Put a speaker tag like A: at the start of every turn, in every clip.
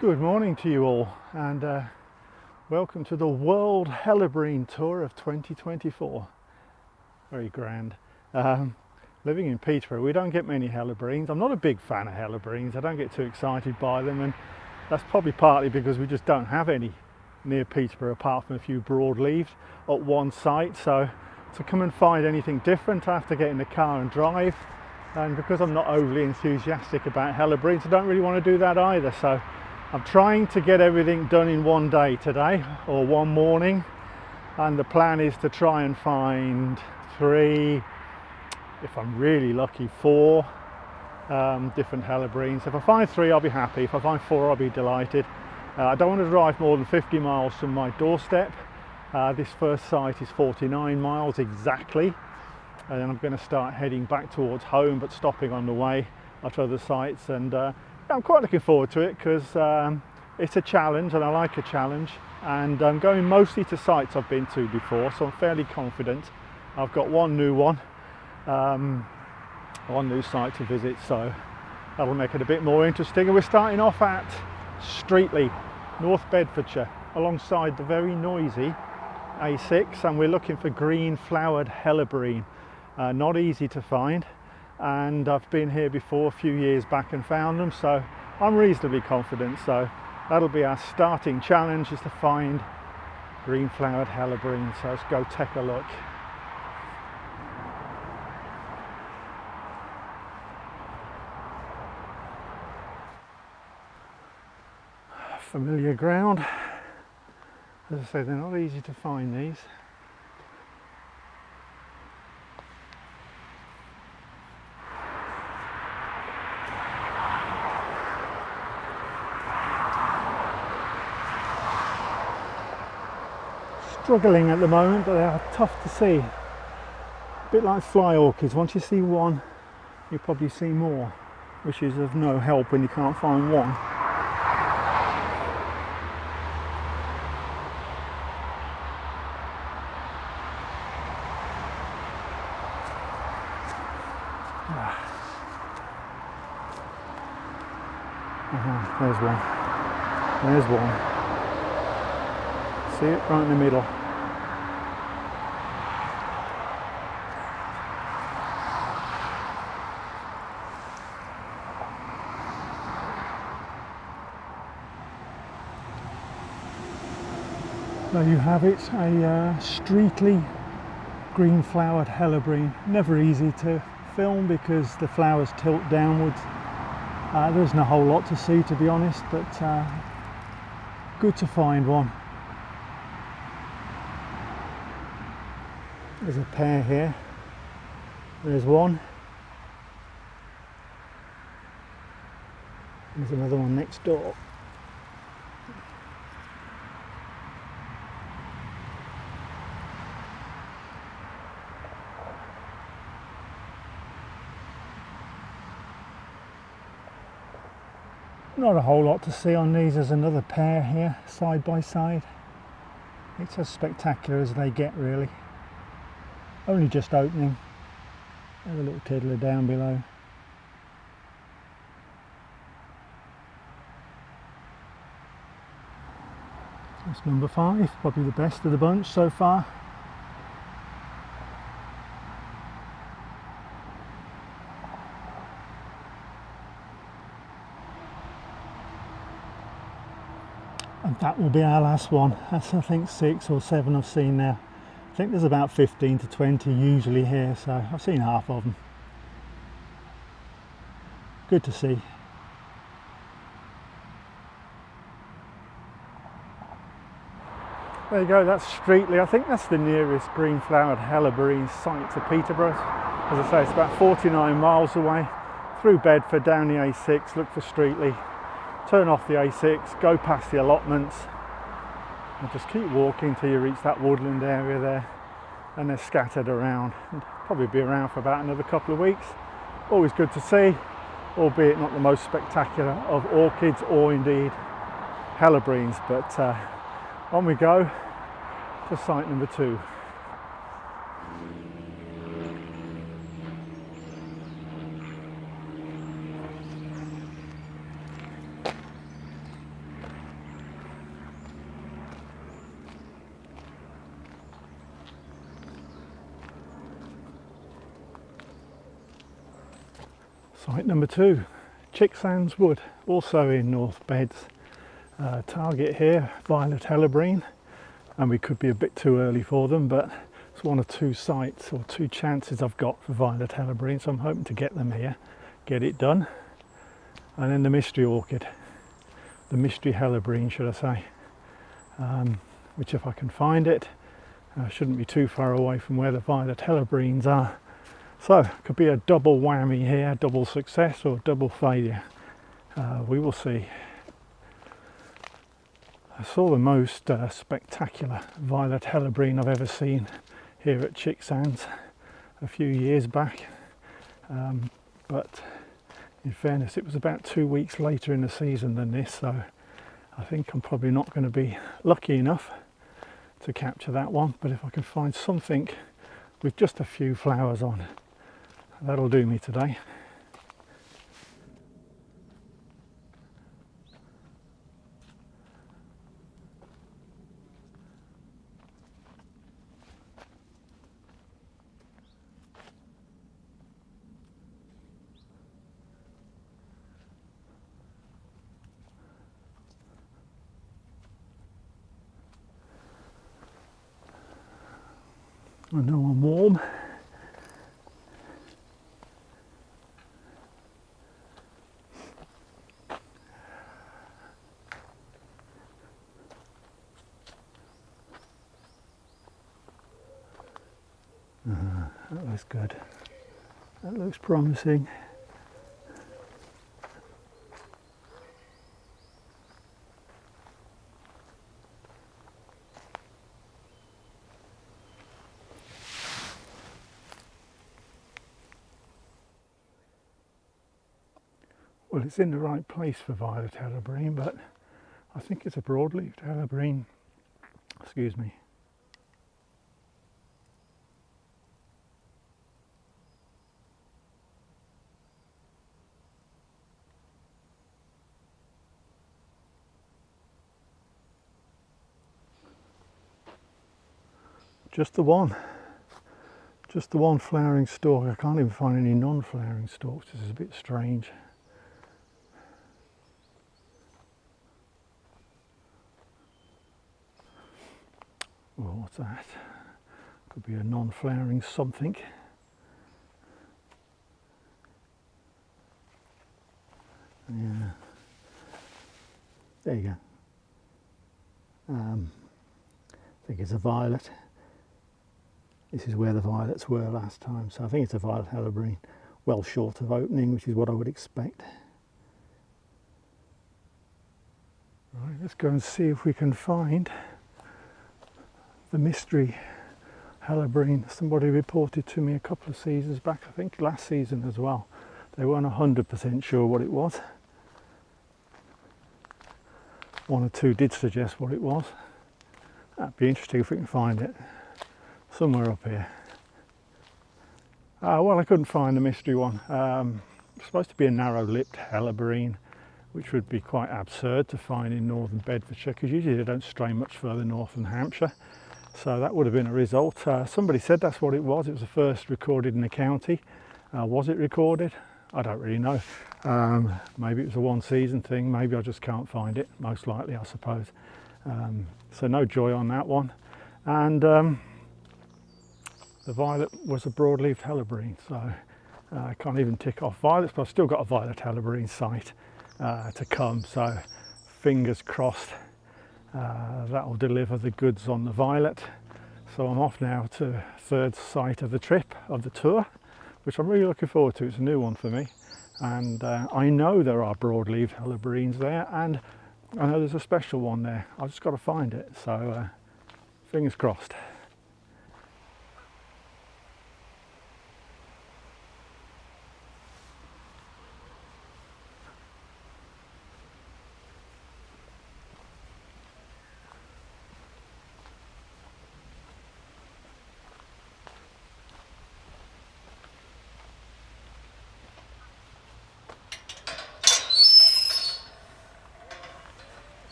A: Good morning to you all, and welcome to the World Helleborine Tour of 2024. Very grand. Living in Peterborough, we don't get many Helleborines. I'm not a big fan of Helleborines. I don't get too excited by them, and that's probably partly because we just don't have any near Peterborough apart from a few broadleaves at one site. So to come and find anything different, I have to get in the car and drive. And because I'm not overly enthusiastic about Helleborines, I don't really want to do that either. So I'm trying to get everything done in one day today, or one morning, and the plan is to try and find 3, if I'm really lucky, 4 different Helleborines. If I find 3, I'll be happy. If I find 4, I'll be delighted. I don't want to drive more than 50 miles from my doorstep. This first site is 49 miles exactly, and then I'm going to start heading back towards home, but stopping on the way at other sites. And I'm quite looking forward to it because it's a challenge, and I like a challenge, and I'm going mostly to sites I've been to before, so I'm fairly confident. I've got one new site to visit, so that'll make it a bit more interesting. And we're starting off at Streatley, North Bedfordshire, alongside the very noisy A6, and we're looking for green flowered Helleborine. Not easy to find, and I've been here before a few years back and found them, so I'm reasonably confident. So that'll be our starting challenge, is to find green flowered Helleborine. So let's go take a look. Familiar ground. As I say, they're not easy to find, these. Struggling at the moment, but they are tough to see. A bit like fly orchids, once you see one, you probably see more, which is of no help when you can't find one. There's one. There's one. See it right in the middle. There you have it, a Streatley green flowered Helleborine. Never easy to film because the flowers tilt downwards. There isn't a whole lot to see, to be honest, but good to find one. There's a pair here. There's one. There's another one next door. Not a whole lot to see on these. There's another pair here, side by side. It's as spectacular as they get, really. Only just opening. There's a little tiddler down below. That's number 5, probably the best of the bunch so far. And that will be our last one. That's, I think, 6 or 7 I've seen now. I think there's about 15 to 20 usually here, so I've seen half of them. Good to see. There you go, that's Streatley. I think that's the nearest green flowered Helleborine site to Peterborough. As I say, it's about 49 miles away. Through Bedford, down the A6, look for Streatley. Turn off the A6, go past the allotments, and just keep walking till you reach that woodland area there, and they're scattered around, and probably be around for about another couple of weeks. Always good to see, albeit not the most spectacular of orchids or indeed Helleborines, but on we go to site number 2. Site number 2, Chicksands Wood, also in North Beds. Target here, violet Helleborine, and we could be a bit too early for them, but it's one of 2 sites or 2 chances I've got for violet Helleborine, so I'm hoping to get them here, get it done. And then the mystery orchid, the mystery Helleborine should I say, which if I can find it, shouldn't be too far away from where the violet Helleborines are. So it could be a double whammy here, double success or double failure. We will see. I saw the most spectacular violet Helleborine I've ever seen here at Chicksands a few years back, but in fairness it was about 2 weeks later in the season than this, so I think I'm probably not going to be lucky enough to capture that one, but if I can find something with just a few flowers on, that'll do me today. I know I'm warm. That looks good. That looks promising. Well, it's in the right place for violet Helleborine, but I think it's a broad-leaved Helleborine. Excuse me. Just the one flowering stalk. I can't even find any non-flowering stalks. This is a bit strange. Well, what's that? Could be a non-flowering something. Yeah. There you go. I think it's a violet. This is where the violets were last time, so I think it's a violet Helleborine, well short of opening, which is what I would expect. Right, let's go and see if we can find the mystery Helleborine. Somebody reported to me a couple of seasons back, I think last season as well. They weren't 100% sure what it was. 1 or 2 did suggest what it was. That'd be interesting if we can find it. Somewhere up here. Well, I couldn't find the mystery one. It's supposed to be a narrow-lipped Helleborine, which would be quite absurd to find in northern Bedfordshire, because usually they don't stray much further north than Hampshire. So that would have been a result. Somebody said that's what it was. It was the first recorded in the county. Was it recorded? I don't really know. Maybe it was a one-season thing. Maybe I just can't find it. Most likely, I suppose. So no joy on that one. And the violet was a broad-leaved Helleborine, so I can't even tick off violets, but I've still got a violet Helleborine site to come, so fingers crossed that will deliver the goods on the violet. So I'm off now to 3rd site of the trip, of the tour, which I'm really looking forward to. It's a new one for me, and I know there are broad-leaved Helleborines there, and I know there's a special one there. I've just got to find it, so fingers crossed.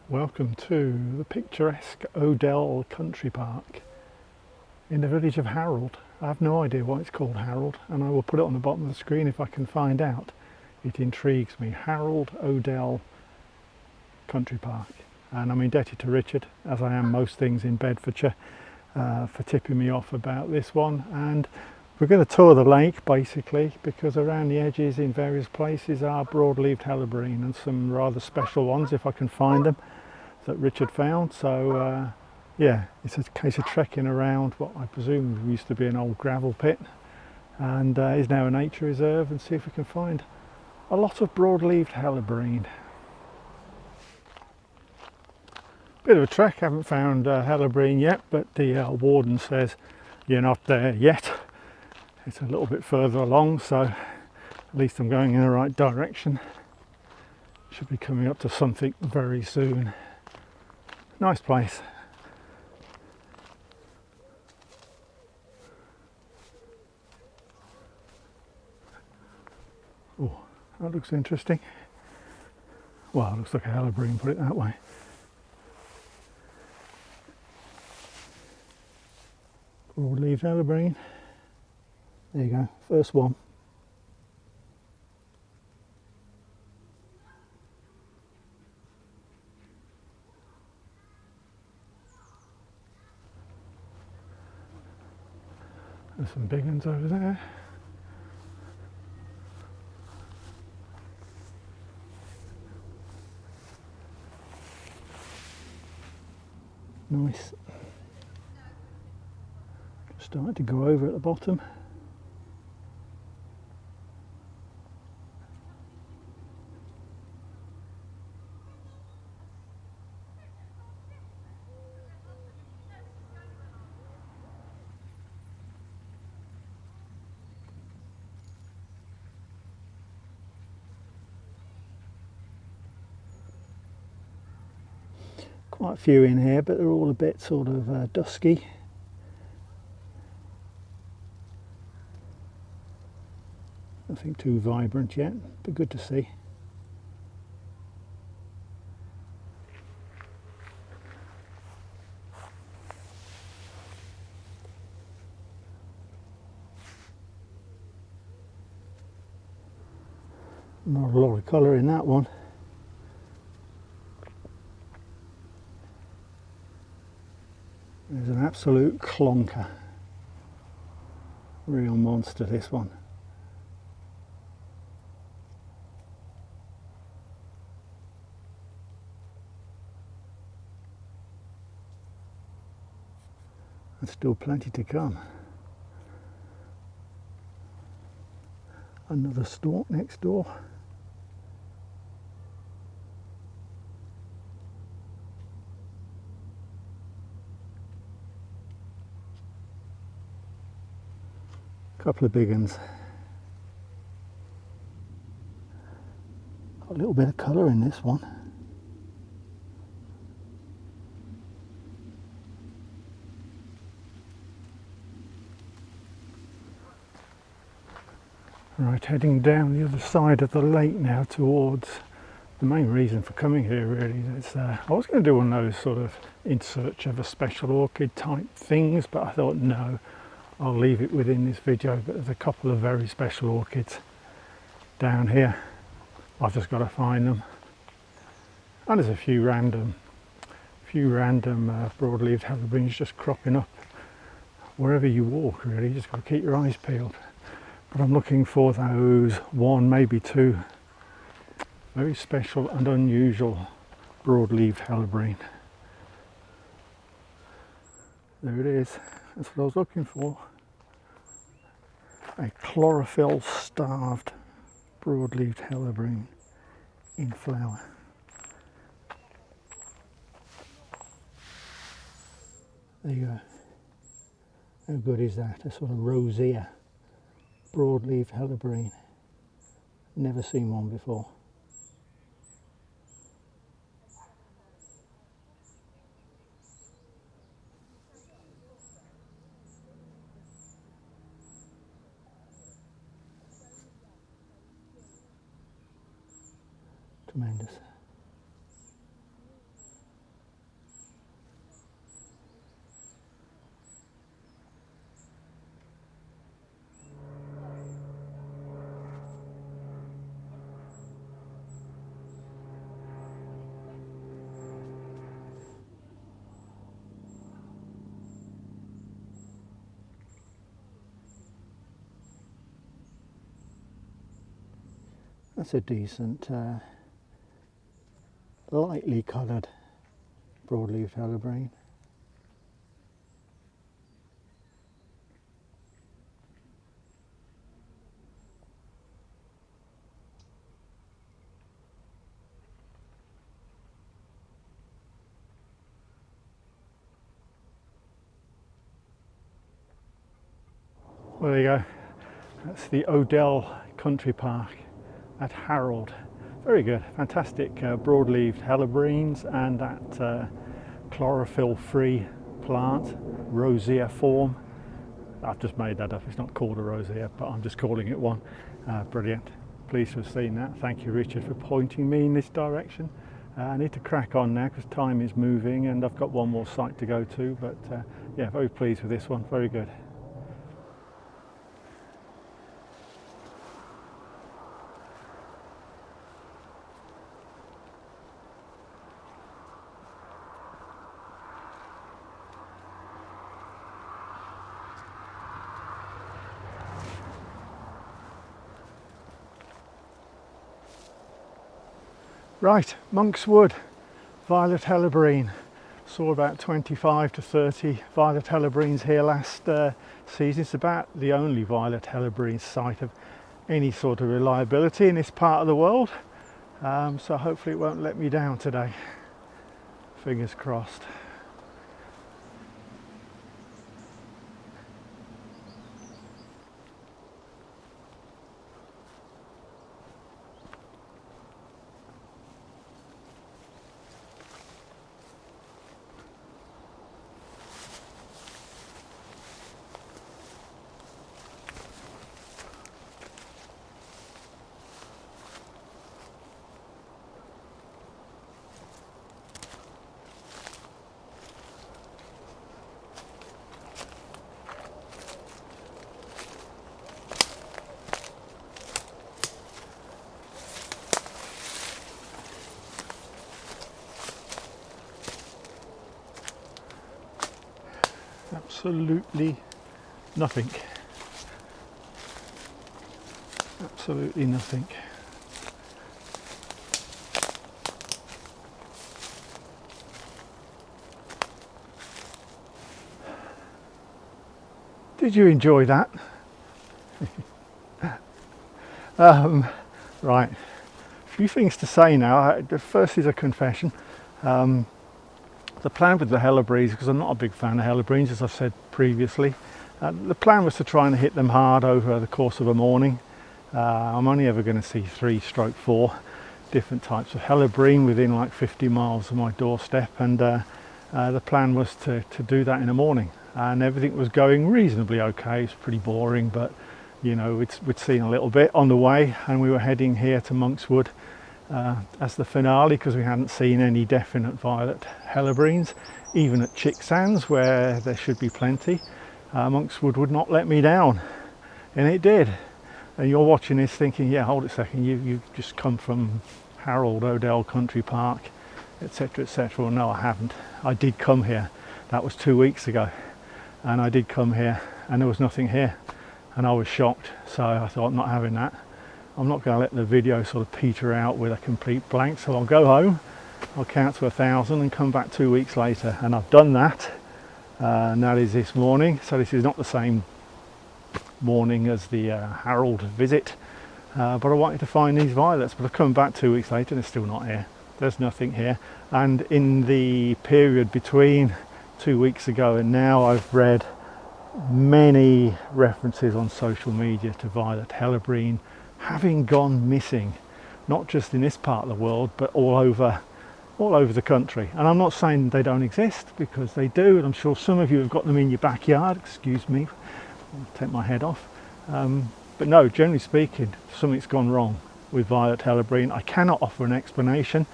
A: Welcome to the picturesque Odell Country Park in the village of Harold. I have no idea why it's called Harold, and I will put it on the bottom of the screen if I can find out. It intrigues me. Harold Odell Country Park. And I'm indebted to Richard, as I am most things in Bedfordshire, for tipping me off about this one. And we're going to tour the lake basically, because around the edges in various places are broad-leaved Helleborine and some rather special ones if I can find them, that Richard found. So yeah, it's a case of trekking around what I presume used to be an old gravel pit and is now a nature reserve, and see if we can find a lot of broad-leaved Helleborine. Bit of a trek, haven't found Helleborine yet, but the warden says you're not there yet. It's a little bit further along, so at least I'm going in the right direction. Should be coming up to something very soon. Nice place. Oh, that looks interesting. Well, it looks like a Helleborine, put it that way. Broad-leaved Helleborine. There you go, first one. There's some big ones over there. Nice. Starting to go over at the bottom. Quite a few in here, but they're all a bit sort of dusky. Nothing too vibrant yet, but good to see. Not a lot of colour in that one. There's an absolute clonker. Real monster, this one. There's still plenty to come. Another stalk next door. Couple of big ones. Got a little bit of colour in this one. Right, heading down the other side of the lake now towards the main reason for coming here really. Is, I was going to do one of those sort of in search of a special orchid type things, but I thought no, I'll leave it within this video. But there's a couple of very special orchids down here. I've just got to find them. And there's a few random broad-leaved Helleborines just cropping up wherever you walk really. You just got to keep your eyes peeled. But I'm looking for those one, maybe two very special and unusual broad-leaved Helleborine. There it is. That's what I was looking for. A chlorophyll starved broad-leaved Helleborine in flower. There you go. How good is that? A sort of rosea broad-leaved Helleborine. Never seen one before. Tremendous. That's a decent lightly coloured broadleaf Helleborine. Well, there you go. That's the Odell Country Park at Harold. Very good, fantastic broadleaved Helleborines, and that chlorophyll-free plant, rosea form. I've just made that up, it's not called a rosea, but I'm just calling it one. Brilliant, pleased to have seen that. Thank you, Richard, for pointing me in this direction. I need to crack on now because time is moving and I've got one more site to go to, but yeah, very pleased with this one, very good. Right, Monk's Wood, violet Helleborine. Saw about 25 to 30 violet Helleborines here last season. It's about the only violet Helleborine site of any sort of reliability in this part of the world. So hopefully it won't let me down today. Fingers crossed. Absolutely nothing. Absolutely nothing. Did you enjoy that? Right, a few things to say now. The first is a confession. The plan with the Helleborines, because I'm not a big fan of Helleborines, as I've said previously, the plan was to try and hit them hard over the course of a morning. I'm only ever going to see 3-4 different types of Helleborine within like 50 miles of my doorstep, and the plan was to do that in the morning, and everything was going reasonably okay. It's pretty boring, but you know, we'd seen a little bit on the way, and we were heading here to Monk's Wood as the finale, because we hadn't seen any definite violet Helleborines, even at Chicksands where there should be plenty. Monk's Wood would not let me down, and it did. And you're watching this thinking, yeah, hold it a second, you've just come from Harold, Odell Country Park, etc, etc. Well, no, I haven't. I did come here. That was 2 weeks ago, and I did come here and there was nothing here, and I was shocked. So I thought, I'm not having that. I'm not going to let the video sort of peter out with a complete blank, so I'll go home, I'll count to 1,000 and come back 2 weeks later, and I've done that, and that is this morning. So this is not the same morning as the Harold visit, but I wanted to find these violets, but I've come back 2 weeks later and they're still not here. There's nothing here. And in the period between 2 weeks ago and now, I've read many references on social media to violet Helleborine having gone missing, not just in this part of the world, but all over the country. And I'm not saying they don't exist, because they do, and I'm sure some of you have got them in your backyard. Excuse me, I'll take my head off. But no, generally speaking, something's gone wrong with violet Helleborine. I cannot offer an explanation.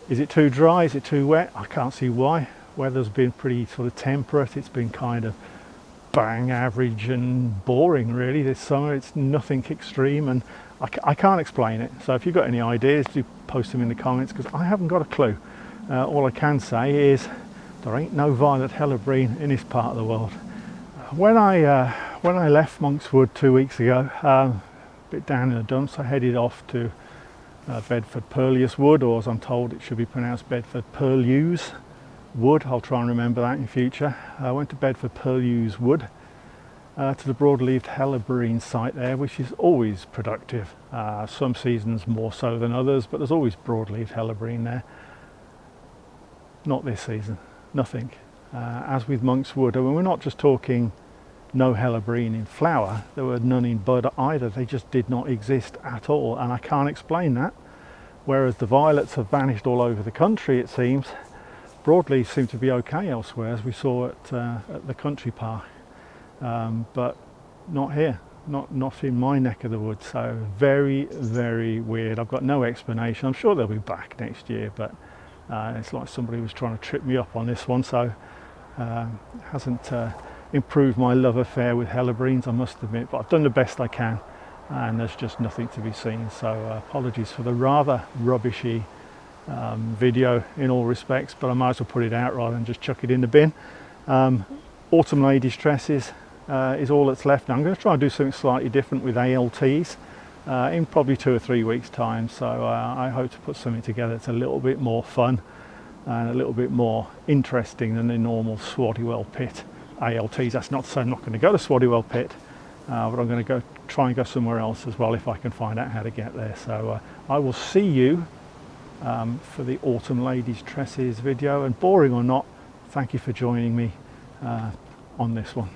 A: Is it too dry? Is it too wet? I can't see why. Weather's been pretty sort of temperate. It's been kind of bang average and boring really this summer. It's nothing extreme, and I can't explain it. So if you've got any ideas, do post them in the comments, because I haven't got a clue. All I can say is there ain't no violet Helleborine in this part of the world. When I left Monk's Wood 2 weeks ago, a bit down in the dumps, I headed off to Bedford Purlius wood, or as I'm told it should be pronounced Bedford Purlius wood. I'll try and remember that in future. I went to Bedford Purlius wood, to the broad-leaved Helleborine site there, which is always productive. Some seasons more so than others, but there's always broad-leaved Helleborine there. Not this season, nothing. As with Monk's Wood, I mean, we're not just talking no Helleborine in flower, there were none in bud either. They just did not exist at all, and I can't explain that. Whereas the violets have vanished all over the country, it seems, broadleaves seem to be okay elsewhere, as we saw at the country park, but not here, not in my neck of the woods. So very, very weird. I've got no explanation. I'm sure they'll be back next year, but it's like somebody was trying to trip me up on this one, so hasn't improved my love affair with Helleborines, I must admit, but I've done the best I can, and there's just nothing to be seen. So apologies for the rather rubbishy video in all respects, but I might as well put it out rather than just chuck it in the bin. Autumn Ladies Tresses is all that's left now. I'm going to try and do something slightly different with ALTs in probably 2 or 3 weeks time, so I hope to put something together that's a little bit more fun and a little bit more interesting than the normal Swaddywell Pit ALTs. That's not to say I'm not going to go to Swaddywell Pit, but I'm going to try and go somewhere else as well if I can find out how to get there. So I will see you for the Autumn Ladies Tresses video, and boring or not, thank you for joining me on this one.